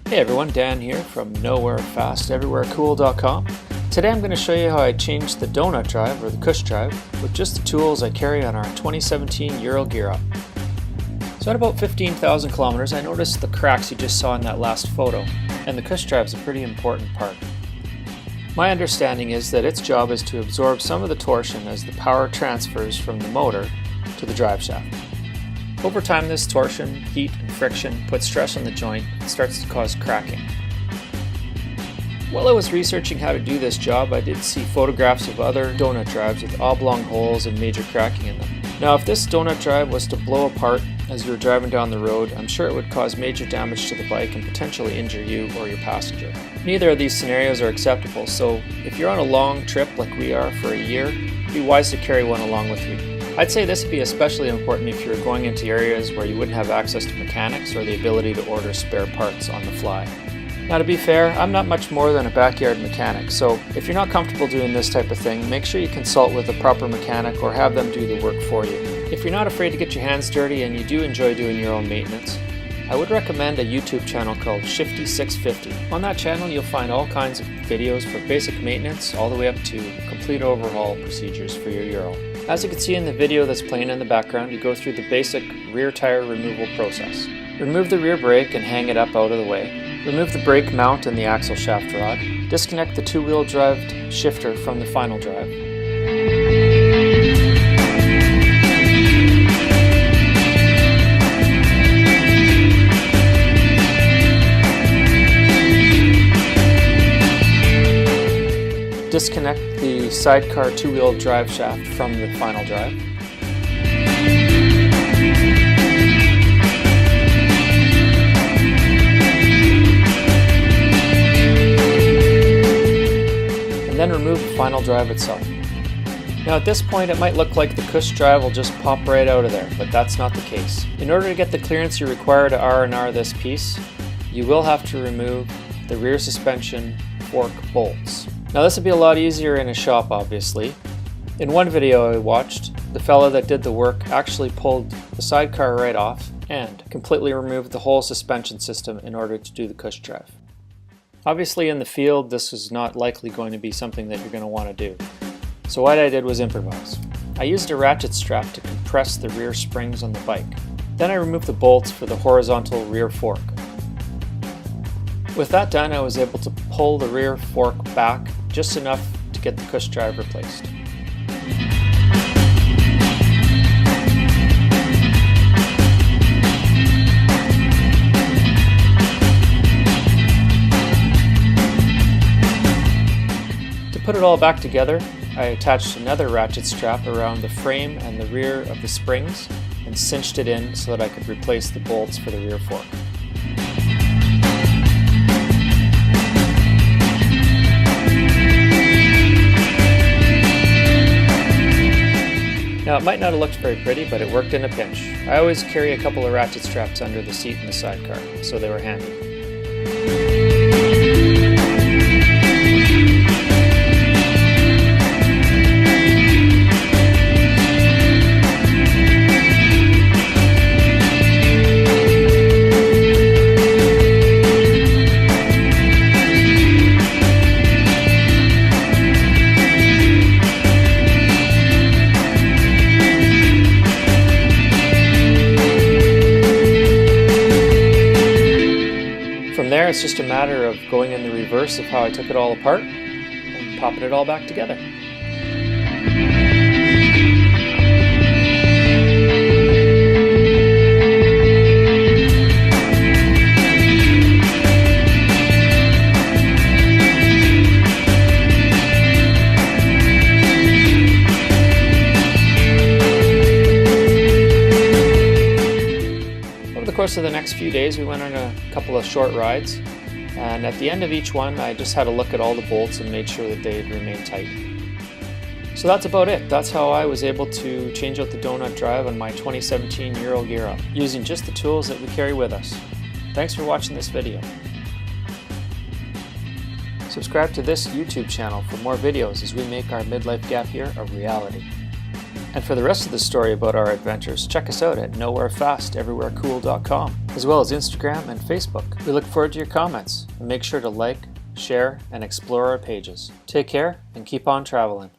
Hey everyone, Dan here from nowherefast.everywherecool.com. Today I'm going to show you how I changed the donut drive or the Cush drive with just the tools I carry on our 2017 Ural gear up. So at about 15,000 kilometers I noticed the cracks you just saw in that last photo, and the Cush drive is a pretty important part. My understanding is that its job is to absorb some of the torsion as the power transfers from the motor to the drive shaft. Over time, this torsion, heat, and friction put stress on the joint and starts to cause cracking. While I was researching how to do this job, I did see photographs of other donut drives with oblong holes and major cracking in them. Now, if this donut drive was to blow apart as you were driving down the road, I'm sure it would cause major damage to the bike and potentially injure you or your passenger. Neither of these scenarios are acceptable, so if you're on a long trip like we are for a year, it'd be wise to carry one along with you. I'd say this would be especially important if you're going into areas where you wouldn't have access to mechanics or the ability to order spare parts on the fly. Now, to be fair, I'm not much more than a backyard mechanic, so if you're not comfortable doing this type of thing, make sure you consult with a proper mechanic or have them do the work for you. If you're not afraid to get your hands dirty and you do enjoy doing your own maintenance, I would recommend a YouTube channel called Shifty650. On that channel you'll find all kinds of videos for basic maintenance all the way up to complete overhaul procedures for your Ural. As you can see in the video that's playing in the background, you go through the basic rear tire removal process. Remove the rear brake and hang it up out of the way. Remove the brake mount and the axle shaft rod. Disconnect the two-wheel drive shifter from the final drive. Disconnect the sidecar two-wheel drive shaft from the final drive. And then remove the final drive itself. Now at this point it might look like the Cush drive will just pop right out of there, but that's not the case. In order to get the clearance you require to R&R this piece, you will have to remove the rear suspension fork bolts. Now this would be a lot easier in a shop, obviously. In one video I watched, the fellow that did the work actually pulled the sidecar right off and completely removed the whole suspension system in order to do the Cush drive. Obviously in the field this is not likely going to be something that you're going to want to do. So what I did was improvise. I used a ratchet strap to compress the rear springs on the bike. Then I removed the bolts for the horizontal rear fork. With that done, I was able to pull the rear fork back just enough to get the Cush drive replaced. To put it all back together, I attached another ratchet strap around the frame and the rear of the springs and cinched it in so that I could replace the bolts for the rear fork. Now it might not have looked very pretty, but it worked in a pinch. I always carry a couple of ratchet straps under the seat in the sidecar, so they were handy. From there, it's just a matter of going in the reverse of how I took it all apart and popping it all back together. Over the course of the next few days we went on a couple of short rides, and at the end of each one I just had a look at all the bolts and made sure that they had remained tight. So that's about it. That's how I was able to change out the donut drive on my 2017 Ural gear up, using just the tools that we carry with us. Thanks for watching this video. Subscribe to this YouTube channel for more videos as we make our midlife gap year a reality. And for the rest of the story about our adventures, check us out at nowherefast.everywherecool.com, as well as Instagram and Facebook. We look forward to your comments, and make sure to like, share, and explore our pages. Take care and keep on traveling.